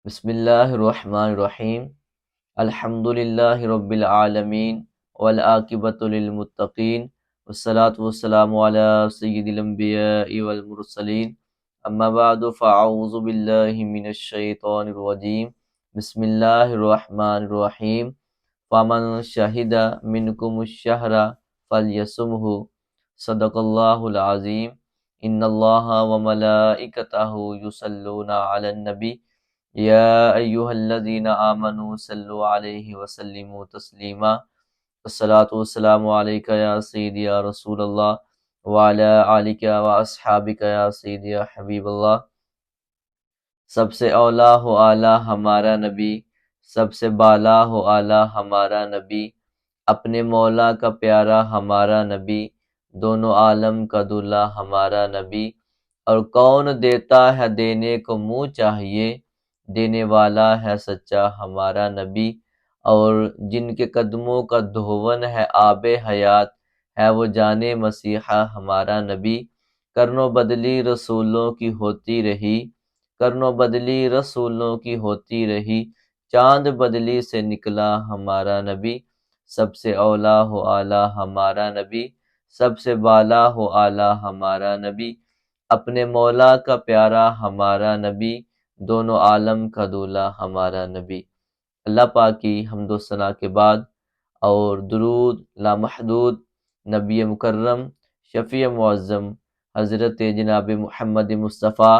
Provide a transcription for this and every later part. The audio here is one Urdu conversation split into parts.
بسم اللہ الرحمن الرحیم الحمد للہ رب العالمین والعاقبۃ للمتقین والصلاة والسلام علی سید الانبیاء والمرسلین اما بعد فاعوذ باللہ من الشیطان الرجیم بسم اللہ الرحمن الرحیم فمن شہد منکم الشہر فلیصمہ صدق اللہ العظیم ان اللہ وملائکتہ یصلون علی النبی یا ایہا الذین آمنوا صلوا علیہ وسلموا تسلیما الصلاۃ والسلام علیک یا سیدی یا رسول اللہ وعلی آلک واصحابک یا سیدی یا حبیب اللہ۔ سب سے اولا و اعلیٰ ہمارا نبی، سب سے بالا و اعلیٰ ہمارا نبی، اپنے مولا کا پیارا ہمارا نبی، دونوں عالم کا دلہا ہمارا نبی، اور کون دیتا ہے دینے کو منہ چاہیے، دینے والا ہے سچا ہمارا نبی، اور جن کے قدموں کا دھون ہے آب حیات، ہے وہ جان مسیحا ہمارا نبی۔ کرنو بدلی رسولوں کی ہوتی رہی، کرنو بدلی رسولوں کی ہوتی رہی، چاند بدلی سے نکلا ہمارا نبی، سب سے اولا و اعلیٰ ہمارا نبی، سب سے بالا و اعلیٰ ہمارا نبی، اپنے مولا کا پیارا ہمارا نبی، دونوں عالم کا دولہا ہمارا نبی۔ اللہ پاک کی حمد و ثنا کے بعد اور درود لامحدود نبی مکرم شفیع معظم حضرت جناب محمد مصطفیٰ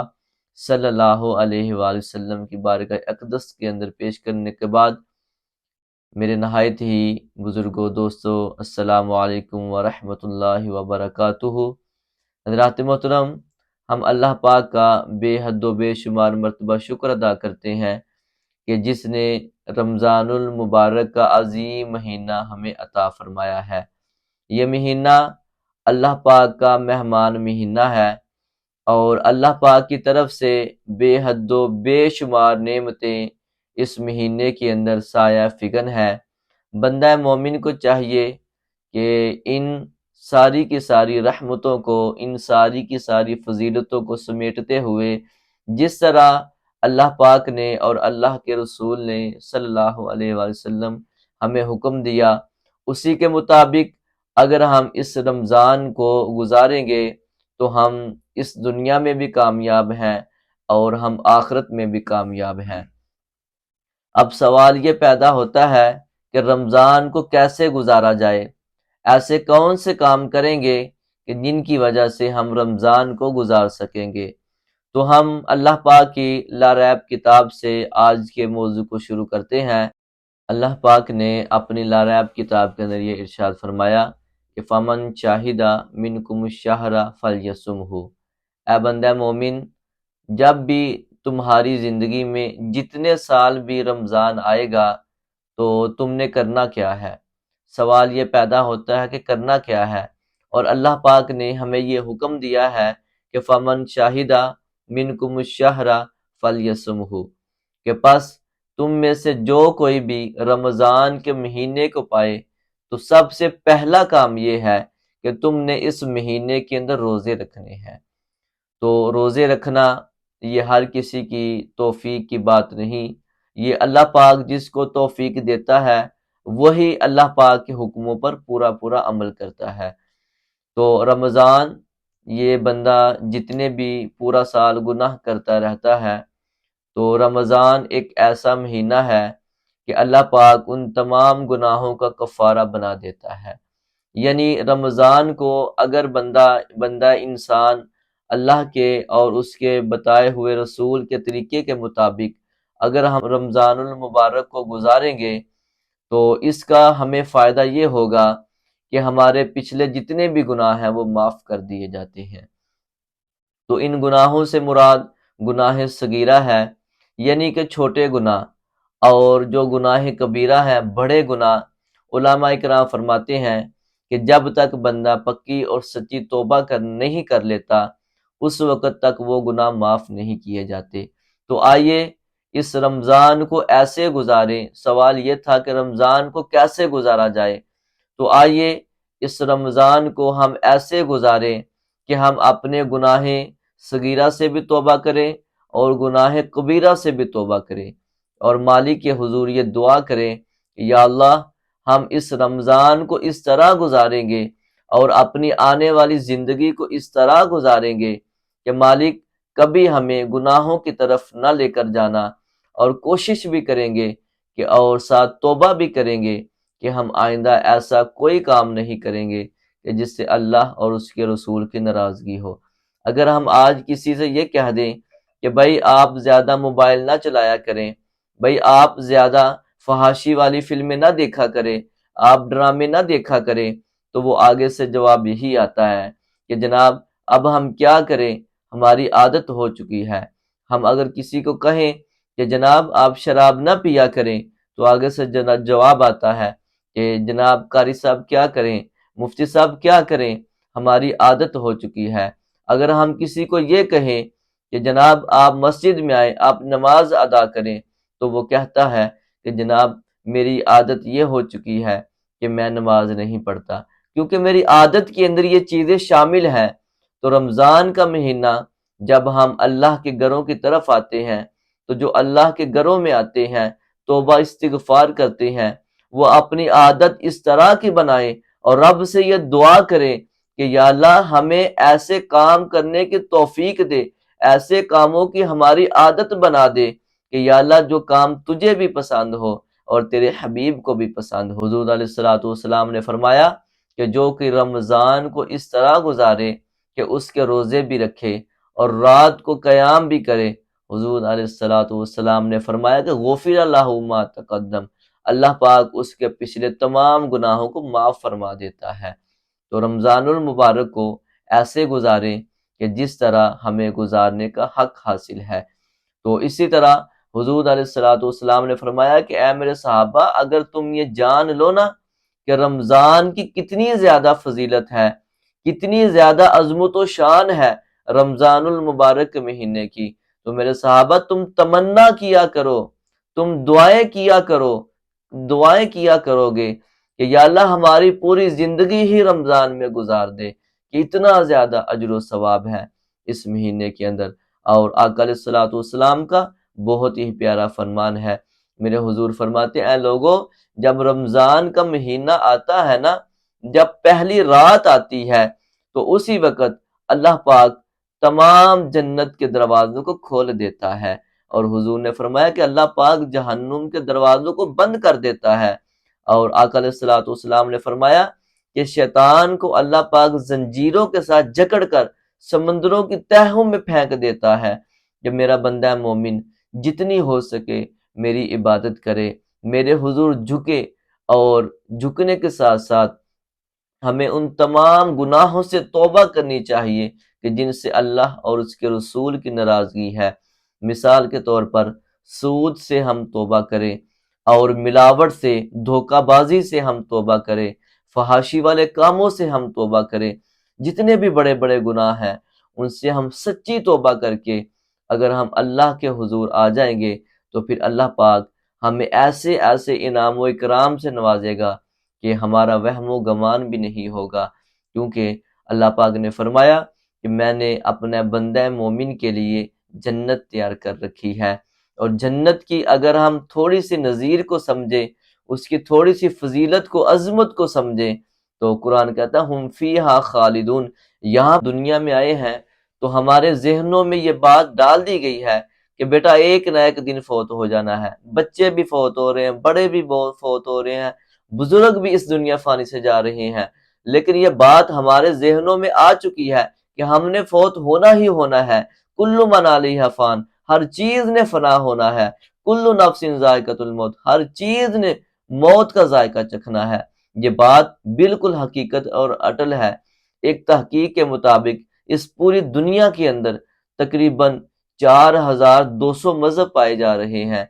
صلی اللہ علیہ وآلہ وسلم کی بارگاہ اقدس کے اندر پیش کرنے کے بعد، میرے نہایت ہی بزرگوں دوستو، السلام علیکم ورحمۃ اللہ وبرکاتہ۔ حضرات محترم، ہم اللہ پاک کا بے حد و بے شمار مرتبہ شکر ادا کرتے ہیں کہ جس نے رمضان المبارک کا عظیم مہینہ ہمیں عطا فرمایا ہے۔ یہ مہینہ اللہ پاک کا مہمان مہینہ ہے، اور اللہ پاک کی طرف سے بے حد و بے شمار نعمتیں اس مہینے کے اندر سایہ فگن ہے۔ بندہ مومن کو چاہیے کہ ان ساری کی ساری رحمتوں کو، ان ساری کی ساری فضیلتوں کو سمیٹتے ہوئے، جس طرح اللہ پاک نے اور اللہ کے رسول نے صلی اللہ علیہ وآلہ وسلم ہمیں حکم دیا، اسی کے مطابق اگر ہم اس رمضان کو گزاریں گے تو ہم اس دنیا میں بھی کامیاب ہیں اور ہم آخرت میں بھی کامیاب ہیں۔ اب سوال یہ پیدا ہوتا ہے کہ رمضان کو کیسے گزارا جائے، ایسے کون سے کام کریں گے کہ جن کی وجہ سے ہم رمضان کو گزار سکیں گے۔ تو ہم اللہ پاک کی لاریب کتاب سے آج کے موضوع کو شروع کرتے ہیں۔ اللہ پاک نے اپنی لاریب کتاب کے اندر یہ ارشاد فرمایا کہ فمن شاہد منکم الشہر فلیصمہ، اے بندہ مومن، جب بھی تمہاری زندگی میں جتنے سال بھی رمضان آئے گا تو تم نے کرنا کیا ہے۔ سوال یہ پیدا ہوتا ہے کہ کرنا کیا ہے، اور اللہ پاک نے ہمیں یہ حکم دیا ہے کہ فمن شاہد منکم الشہر فلیصمہ، کہ پس تم میں سے جو کوئی بھی رمضان کے مہینے کو پائے تو سب سے پہلا کام یہ ہے کہ تم نے اس مہینے کے اندر روزے رکھنے ہیں۔ تو روزے رکھنا یہ ہر کسی کی توفیق کی بات نہیں، یہ اللہ پاک جس کو توفیق دیتا ہے وہی اللہ پاک کے حکموں پر پورا پورا عمل کرتا ہے۔ تو رمضان، یہ بندہ جتنے بھی پورا سال گناہ کرتا رہتا ہے، تو رمضان ایک ایسا مہینہ ہے کہ اللہ پاک ان تمام گناہوں کا کفارہ بنا دیتا ہے۔ یعنی رمضان کو اگر بندہ انسان اللہ کے اور اس کے بتائے ہوئے رسول کے طریقے کے مطابق اگر ہم رمضان المبارک کو گزاریں گے تو اس کا ہمیں فائدہ یہ ہوگا کہ ہمارے پچھلے جتنے بھی گناہ ہیں وہ معاف کر دیے جاتے ہیں۔ تو ان گناہوں سے مراد گناہ صغیرہ ہے، یعنی کہ چھوٹے گناہ، اور جو گناہ کبیرہ ہے، بڑے گناہ، علماء کرام فرماتے ہیں کہ جب تک بندہ پکی اور سچی توبہ نہیں کر لیتا اس وقت تک وہ گناہ معاف نہیں کیے جاتے۔ تو آئیے اس رمضان کو ایسے گزاریں۔ سوال یہ تھا کہ رمضان کو کیسے گزارا جائے، تو آئیے اس رمضان کو ہم ایسے گزاریں کہ ہم اپنے گناہ صغیرہ سے بھی توبہ کریں اور گناہ کبیرہ سے بھی توبہ کریں، اور مالک کے حضور یہ دعا کریں کہ یا اللہ ہم اس رمضان کو اس طرح گزاریں گے اور اپنی آنے والی زندگی کو اس طرح گزاریں گے کہ مالک کبھی ہمیں گناہوں کی طرف نہ لے کر جانا، اور کوشش بھی کریں گے کہ اور ساتھ توبہ بھی کریں گے کہ ہم آئندہ ایسا کوئی کام نہیں کریں گے کہ جس سے اللہ اور اس کے رسول کی ناراضگی ہو۔ اگر ہم آج کسی سے یہ کہہ دیں کہ بھائی آپ زیادہ موبائل نہ چلایا کریں، بھائی آپ زیادہ فحاشی والی فلمیں نہ دیکھا کریں، آپ ڈرامے نہ دیکھا کریں، تو وہ آگے سے جواب یہی آتا ہے کہ جناب اب ہم کیا کریں، ہماری عادت ہو چکی ہے۔ ہم اگر کسی کو کہیں کہ جناب آپ شراب نہ پیا کریں، تو آگے سے جواب آتا ہے کہ جناب قاری صاحب کیا کریں، مفتی صاحب کیا کریں، ہماری عادت ہو چکی ہے۔ اگر ہم کسی کو یہ کہیں کہ جناب آپ مسجد میں آئیں، آپ نماز ادا کریں، تو وہ کہتا ہے کہ جناب میری عادت یہ ہو چکی ہے کہ میں نماز نہیں پڑھتا، کیونکہ میری عادت کے اندر یہ چیزیں شامل ہیں۔ تو رمضان کا مہینہ جب ہم اللہ کے گھروں کی طرف آتے ہیں، تو جو اللہ کے گھروں میں آتے ہیں، توبہ استغفار کرتے ہیں، وہ اپنی عادت اس طرح کی بنائیں اور رب سے یہ دعا کریں کہ یا اللہ ہمیں ایسے کام کرنے کی توفیق دے، ایسے کاموں کی ہماری عادت بنا دے کہ یا اللہ جو کام تجھے بھی پسند ہو اور تیرے حبیب کو بھی پسند ہو۔ حضور علیہ الصلوۃ والسلام نے فرمایا کہ جو کہ رمضان کو اس طرح گزارے کہ اس کے روزے بھی رکھے اور رات کو قیام بھی کرے، حضور علیہ الصلوۃ والسلام نے فرمایا کہ غفر اللہ ما تقدم، اللہ پاک اس کے پچھلے تمام گناہوں کو معاف فرما دیتا ہے۔ تو رمضان المبارک کو ایسے گزاریں کہ جس طرح ہمیں گزارنے کا حق حاصل ہے۔ تو اسی طرح حضور علیہ الصلوۃ والسلام نے فرمایا کہ اے میرے صحابہ، اگر تم یہ جان لو نا کہ رمضان کی کتنی زیادہ فضیلت ہے، کتنی زیادہ عظمت و شان ہے رمضان المبارک کے مہینے کی، تو میرے صحابہ تم تمنا کیا کرو، تم دعائیں کیا کرو گے کہ یا اللہ ہماری پوری زندگی ہی رمضان میں گزار دے، کہ اتنا زیادہ اجر و ثواب ہے اس مہینے کے اندر۔ اور آقا علیہ الصلوۃ والسلام کا بہت ہی پیارا فرمان ہے، میرے حضور فرماتے ہیں اے لوگوں، جب رمضان کا مہینہ آتا ہے نا، جب پہلی رات آتی ہے، تو اسی وقت اللہ پاک تمام جنت کے دروازوں کو کھول دیتا ہے، اور حضور نے فرمایا کہ اللہ پاک جہنم کے دروازوں کو بند کر دیتا ہے، اور آقا علیہ الصلوۃ والسلام نے فرمایا کہ شیطان کو اللہ پاک زنجیروں کے ساتھ جکڑ کر سمندروں کی تہوں میں پھینک دیتا ہے کہ میرا بندہ مومن جتنی ہو سکے میری عبادت کرے، میرے حضور جھکے، اور جھکنے کے ساتھ ساتھ ہمیں ان تمام گناہوں سے توبہ کرنی چاہیے کہ جن سے اللہ اور اس کے رسول کی ناراضگی ہے۔ مثال کے طور پر سود سے ہم توبہ کریں، اور ملاوٹ سے، دھوکہ بازی سے ہم توبہ کریں، فحاشی والے کاموں سے ہم توبہ کریں، جتنے بھی بڑے بڑے گناہ ہیں ان سے ہم سچی توبہ کر کے اگر ہم اللہ کے حضور آ جائیں گے، تو پھر اللہ پاک ہمیں ایسے ایسے انعام و اکرام سے نوازے گا کہ ہمارا وہم و گمان بھی نہیں ہوگا، کیونکہ اللہ پاک نے فرمایا کہ میں نے اپنے بندہ مومن کے لیے جنت تیار کر رکھی ہے۔ اور جنت کی اگر ہم تھوڑی سی نظیر کو سمجھیں، اس کی تھوڑی سی فضیلت کو، عظمت کو سمجھیں، تو قرآن کہتا ہے ہم فیہا خالدون، یہاں دنیا میں آئے ہیں تو ہمارے ذہنوں میں یہ بات ڈال دی گئی ہے کہ بیٹا ایک نہ ایک دن فوت ہو جانا ہے، بچے بھی فوت ہو رہے ہیں، بڑے بھی فوت ہو رہے ہیں، بزرگ بھی اس دنیا فانی سے جا رہے ہیں، لیکن یہ بات ہمارے ذہنوں میں آ چکی ہے کہ ہم نے فوت ہونا ہی ہونا ہے، کل من علیہا فان، ہر چیز نے فنا ہونا ہے، کل نفس ذائقۃ الموت، ہر چیز نے موت کا ذائقہ چکھنا ہے۔ یہ بات بالکل حقیقت اور اٹل ہے۔ ایک تحقیق کے مطابق اس پوری دنیا کے اندر تقریباً 4200 مذہب پائے جا رہے ہیں،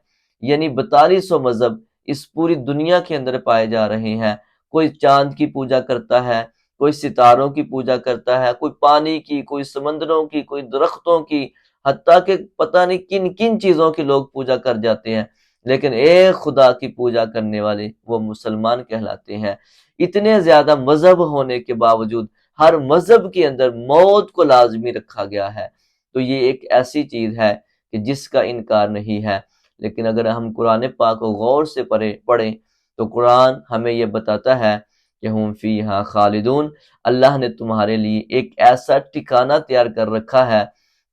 یعنی 4200 مذہب اس پوری دنیا کے اندر پائے جا رہے ہیں۔ کوئی چاند کی پوجا کرتا ہے، کوئی ستاروں کی پوجا کرتا ہے، کوئی پانی کی، کوئی سمندروں کی، کوئی درختوں کی، حتیٰ کہ پتہ نہیں کن کن چیزوں کی لوگ پوجا کر جاتے ہیں، لیکن ایک خدا کی پوجا کرنے والے وہ مسلمان کہلاتے ہیں۔ اتنے زیادہ مذہب ہونے کے باوجود ہر مذہب کے اندر موت کو لازمی رکھا گیا ہے۔ تو یہ ایک ایسی چیز ہے کہ جس کا انکار نہیں ہے۔ لیکن اگر ہم قرآن پاک کو غور سے پڑھیں تو قرآن ہمیں یہ بتاتا ہے کہ ہم فیہا خالدون، اللہ نے تمہارے لیے ایک ایسا ٹھکانہ تیار کر رکھا ہے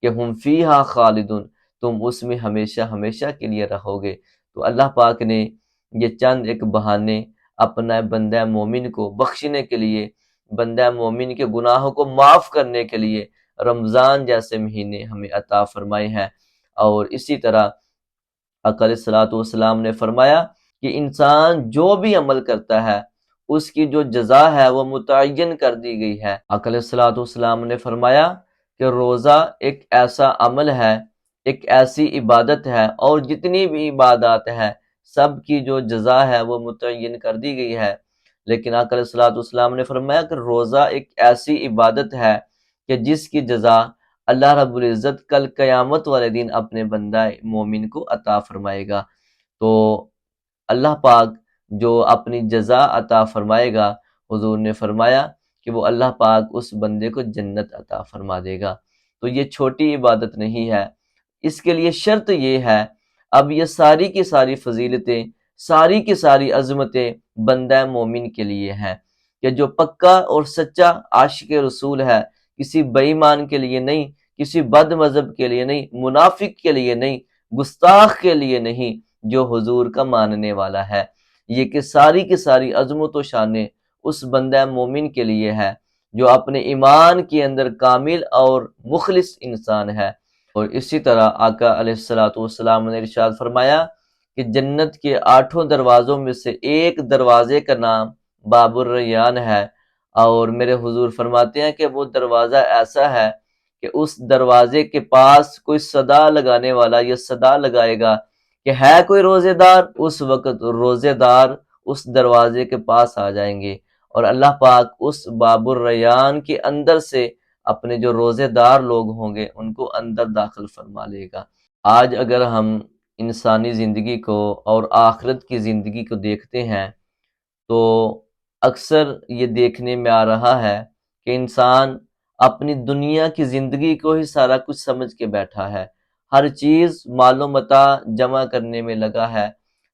کہ ہم فیہا خالدون، تم اس میں ہمیشہ ہمیشہ کے لیے رہو گے۔ تو اللہ پاک نے یہ چند ایک بہانے اپنا بندہ مومن کو بخشنے کے لیے، بندہ مومن کے گناہوں کو معاف کرنے کے لیے رمضان جیسے مہینے ہمیں عطا فرمائے ہیں۔ اور اسی طرح آقا علیہ الصلوۃ والسلام نے فرمایا کہ انسان جو بھی عمل کرتا ہے اس کی جو جزا ہے وہ متعین کر دی گئی ہے۔ آقا علیہ الصلوۃ والسلام نے فرمایا کہ روزہ ایک ایسا عمل ہے، ایک ایسی عبادت ہے، اور جتنی بھی عبادات ہیں سب کی جو جزا ہے وہ متعین کر دی گئی ہے، لیکن آقا علیہ الصلوۃ والسلام نے فرمایا کہ روزہ ایک ایسی عبادت ہے کہ جس کی جزا اللہ رب العزت کل قیامت والے دن اپنے بندہ مومن کو عطا فرمائے گا۔ تو اللہ پاک جو اپنی جزا عطا فرمائے گا، حضور نے فرمایا کہ وہ اللہ پاک اس بندے کو جنت عطا فرما دے گا۔ تو یہ چھوٹی عبادت نہیں ہے، اس کے لیے شرط یہ ہے، اب یہ ساری کی ساری فضیلتیں، ساری کی ساری عظمتیں بندہ مومن کے لیے ہیں، کہ جو پکا اور سچا عاشق رسول ہے، کسی بے ایمان کے لیے نہیں، کسی بد مذہب کے لیے نہیں، منافق کے لیے نہیں، گستاخ کے لیے نہیں، جو حضور کا ماننے والا ہے۔ یہ کہ ساری کی ساری عظمت و شانیں اس بندہ مومن کے لیے ہے جو اپنے ایمان کے اندر کامل اور مخلص انسان ہے۔ اور اسی طرح آقا علیہ الصلوۃ والسلام نے ارشاد فرمایا کہ جنت کے 8 دروازوں میں سے ایک دروازے کا نام باب الریان ہے، اور میرے حضور فرماتے ہیں کہ وہ دروازہ ایسا ہے کہ اس دروازے کے پاس کوئی صدا لگانے والا یہ صدا لگائے گا کہ ہے کوئی روزے دار، اس وقت روزے دار اس دروازے کے پاس آ جائیں گے، اور اللہ پاک اس باب الریان کے اندر سے اپنے جو روزے دار لوگ ہوں گے ان کو اندر داخل فرما لے گا۔ آج اگر ہم انسانی زندگی کو اور آخرت کی زندگی کو دیکھتے ہیں تو اکثر یہ دیکھنے میں آ رہا ہے کہ انسان اپنی دنیا کی زندگی کو ہی سارا کچھ سمجھ کے بیٹھا ہے، ہر چیز مال و متاع جمع کرنے میں لگا ہے،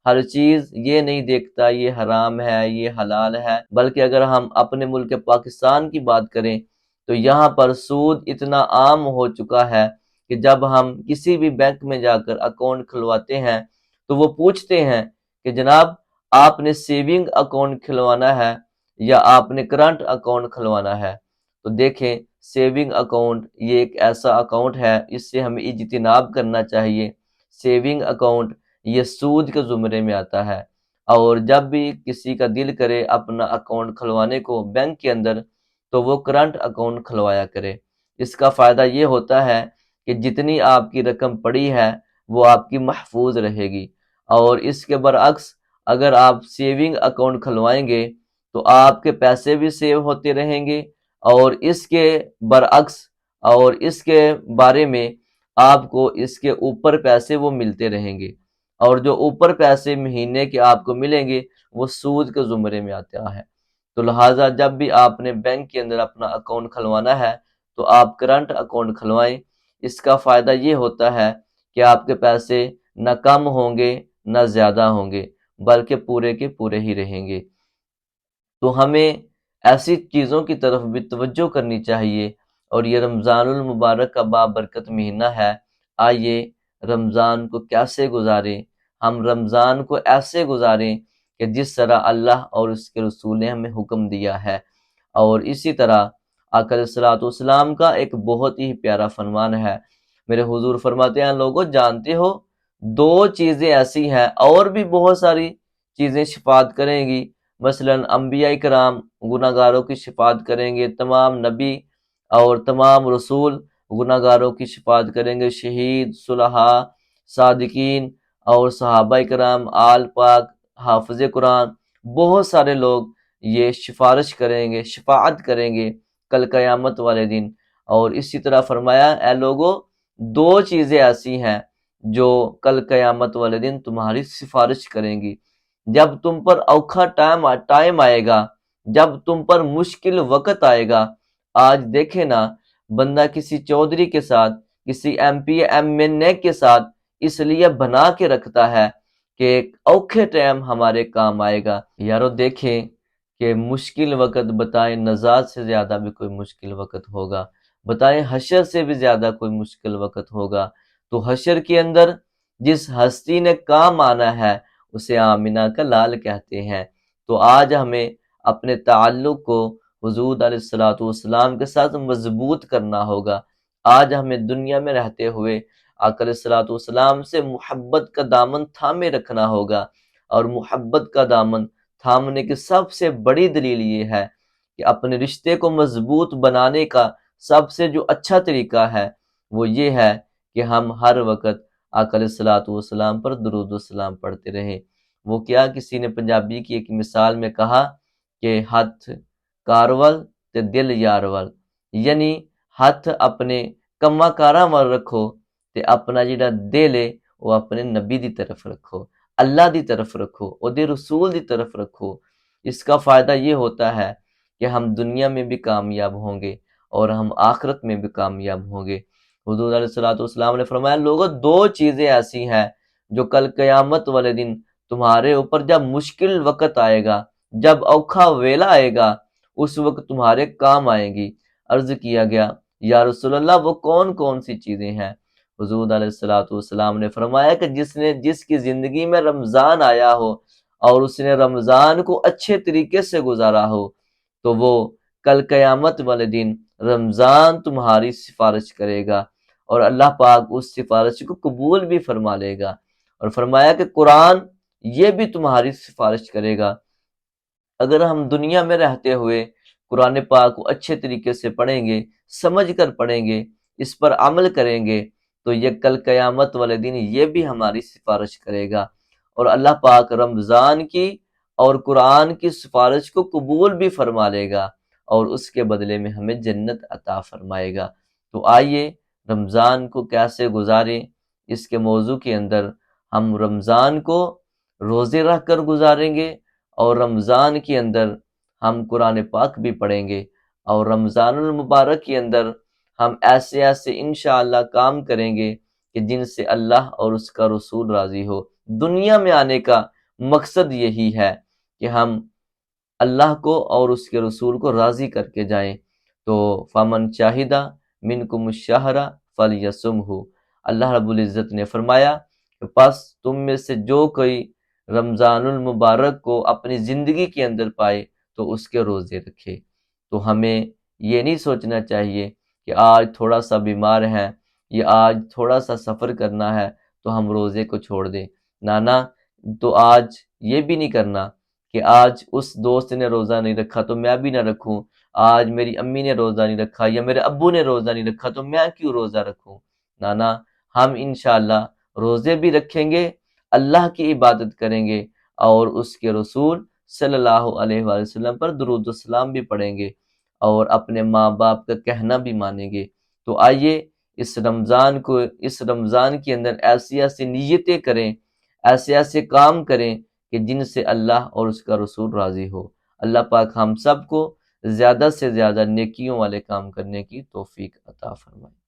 ہر چیز یہ نہیں دیکھتا یہ حرام ہے یہ حلال ہے، بلکہ اگر ہم اپنے ملک پاکستان کی بات کریں تو یہاں پر سود اتنا عام ہو چکا ہے کہ جب ہم کسی بھی بینک میں جا کر اکاؤنٹ کھلواتے ہیں تو وہ پوچھتے ہیں کہ جناب آپ نے سیونگ اکاؤنٹ کھلوانا ہے یا آپ نے کرنٹ اکاؤنٹ کھلوانا ہے؟ تو دیکھیں سیونگ اکاؤنٹ یہ ایک ایسا اکاؤنٹ ہے، اس سے ہمیں اجتناب کرنا چاہیے۔ سیونگ اکاؤنٹ یہ سود کے زمرے میں آتا ہے، اور جب بھی کسی کا دل کرے اپنا اکاؤنٹ کھلوانے کو بینک کے اندر تو وہ کرنٹ اکاؤنٹ کھلوایا کرے۔ اس کا فائدہ یہ ہوتا ہے کہ جتنی آپ کی رقم پڑی ہے وہ آپ کی محفوظ رہے گی، اور اس کے برعکس اگر آپ سیونگ اکاؤنٹ کھلوائیں گے تو آپ کے پیسے بھی سیو ہوتے رہیں گے، اور اس کے برعکس اور اس کے بارے میں آپ کو اس کے اوپر پیسے وہ ملتے رہیں گے، اور جو اوپر پیسے مہینے کے آپ کو ملیں گے وہ سود کے زمرے میں آتا ہے۔ تو لہٰذا جب بھی آپ نے بینک کے اندر اپنا اکاؤنٹ کھلوانا ہے تو آپ کرنٹ اکاؤنٹ کھلوائیں۔ اس کا فائدہ یہ ہوتا ہے کہ آپ کے پیسے نہ کم ہوں گے نہ زیادہ ہوں گے، بلکہ پورے کے پورے ہی رہیں گے۔ تو ہمیں ایسی چیزوں کی طرف بھی توجہ کرنی چاہیے، اور یہ رمضان المبارک کا بابرکت مہینہ ہے۔ آئیے رمضان کو کیسے گزاریں؟ ہم رمضان کو ایسے گزاریں کہ جس طرح اللہ اور اس کے رسول نے ہمیں حکم دیا ہے۔ اور اسی طرح آقا علیہ الصلوۃ والسلام کا ایک بہت ہی پیارا فرمان ہے، میرے حضور فرماتے ہیں لوگوں جانتے ہو 2 چیزیں ایسی ہیں، اور بھی بہت ساری چیزیں شفاعت کریں گی، مثلا انبیاء کرام گناہ گاروں کی شفاعت کریں گے، تمام نبی اور تمام رسول گناہ گاروں کی شفاعت کریں گے، شہید، صلحاء، صادقین اور صحابہ کرام، آل پاک، حافظ قرآن، بہت سارے لوگ یہ سفارش کریں گے، شفاعت کریں گے کل قیامت والے دن۔ اور اسی طرح فرمایا اے لوگو 2 چیزیں ایسی ہیں جو کل قیامت والے دن تمہاری سفارش کریں گی، جب تم پر اوکھا ٹائم آئے گا، جب تم پر مشکل وقت آئے گا۔ آج دیکھیں نا، بندہ کسی چودھری کے ساتھ کسی ایم پی ایم این اے کے ساتھ اس لیے بنا کے رکھتا ہے کہ ایک اوکھے ٹائم ہمارے کام آئے گا۔ یارو دیکھیں کہ مشکل وقت بتائیں نجات سے زیادہ بھی کوئی مشکل وقت ہوگا، بتائیں حشر سے بھی زیادہ کوئی مشکل وقت ہوگا، تو حشر کے اندر جس ہستی نے کام آنا ہے اسے آمینہ کا لال کہتے ہیں۔ تو آج ہمیں اپنے تعلق کو حضور علیہ الصلوۃ والسلام کے ساتھ مضبوط کرنا ہوگا۔ آج ہمیں دنیا میں رہتے ہوئے آقا علیہ الصلوۃ والسلام سے محبت کا دامن تھامے رکھنا ہوگا، اور محبت کا دامن تھامنے کی سب سے بڑی دلیل یہ ہے کہ اپنے رشتے کو مضبوط بنانے کا سب سے جو اچھا طریقہ ہے وہ یہ ہے کہ ہم ہر وقت آقا علیہ الصلوۃ والسلام پر درود و سلام پڑھتے رہیں۔ وہ کیا، کسی نے پنجابی کی ایک مثال میں کہا کہ ہاتھ کارول تے دل یارول، یعنی ہاتھ اپنے کما کاراں ول رکھو تے اپنا جڑا دل ہے وہ اپنے نبی دی طرف رکھو، اللہ دی طرف رکھو، او دے رسول دی طرف رکھو۔ اس کا فائدہ یہ ہوتا ہے کہ ہم دنیا میں بھی کامیاب ہوں گے اور ہم آخرت میں بھی کامیاب ہوں گے۔ حضور علیہ الصلوۃ والسلام نے فرمایا، لوگوں دو چیزیں ایسی ہیں جو کل قیامت والے دن تمہارے اوپر جب مشکل وقت آئے گا، جب اوکھا ویلا آئے گا، اس وقت تمہارے کام آئے گی۔ عرض کیا گیا یا رسول اللہ وہ کون کون سی چیزیں ہیں؟ حضور علیہ الصلوۃ والسلام نے فرمایا کہ جس کی زندگی میں رمضان آیا ہو اور اس نے رمضان کو اچھے طریقے سے گزارا ہو تو وہ کل قیامت والے دن رمضان تمہاری سفارش کرے گا اور اللہ پاک اس سفارش کو قبول بھی فرما لے گا، اور فرمایا کہ قرآن یہ بھی تمہاری سفارش کرے گا۔ اگر ہم دنیا میں رہتے ہوئے قرآن پاک کو اچھے طریقے سے پڑھیں گے، سمجھ کر پڑھیں گے، اس پر عمل کریں گے، تو یہ کل قیامت والے دن یہ بھی ہماری سفارش کرے گا، اور اللہ پاک رمضان کی اور قرآن کی سفارش کو قبول بھی فرما لے گا اور اس کے بدلے میں ہمیں جنت عطا فرمائے گا۔ تو آئیے رمضان کو کیسے گزاریں، اس کے موضوع کے اندر ہم رمضان کو روزے رکھ کر گزاریں گے، اور رمضان کے اندر ہم قرآن پاک بھی پڑھیں گے، اور رمضان المبارک کے اندر ہم ایسے انشاءاللہ کام کریں گے کہ جن سے اللہ اور اس کا رسول راضی ہو۔ دنیا میں آنے کا مقصد یہی ہے کہ ہم اللہ کو اور اس کے رسول کو راضی کر کے جائیں۔ تو فمن شاہدہ منکم الشہر فلیصمہ، اللہ رب العزت نے فرمایا کہ پس تم میں سے جو کوئی رمضان المبارک کو اپنی زندگی کے اندر پائے تو اس کے روزے رکھے۔ تو ہمیں یہ نہیں سوچنا چاہیے کہ آج تھوڑا سا بیمار ہے یا آج تھوڑا سا سفر کرنا ہے تو ہم روزے کو چھوڑ دیں، نانا۔ تو آج یہ بھی نہیں کرنا کہ آج اس دوست نے روزہ نہیں رکھا تو میں بھی نہ رکھوں، آج میری امی نے روزہ نہیں رکھا یا میرے ابو نے روزہ نہیں رکھا تو میں کیوں روزہ رکھوں؟ نانا، ہم انشاءاللہ روزے بھی رکھیں گے، اللہ کی عبادت کریں گے، اور اس کے رسول صلی اللہ علیہ وآلہ وسلم پر درود و سلام بھی پڑھیں گے، اور اپنے ماں باپ کا کہنا بھی مانیں گے۔ تو آئیے اس رمضان کے اندر ایسی نیتیں کریں، ایسے کام کریں کہ جن سے اللہ اور اس کا رسول راضی ہو۔ اللہ پاک ہم سب کو زیادہ سے زیادہ نیکیوں والے کام کرنے کی توفیق عطا فرمائے۔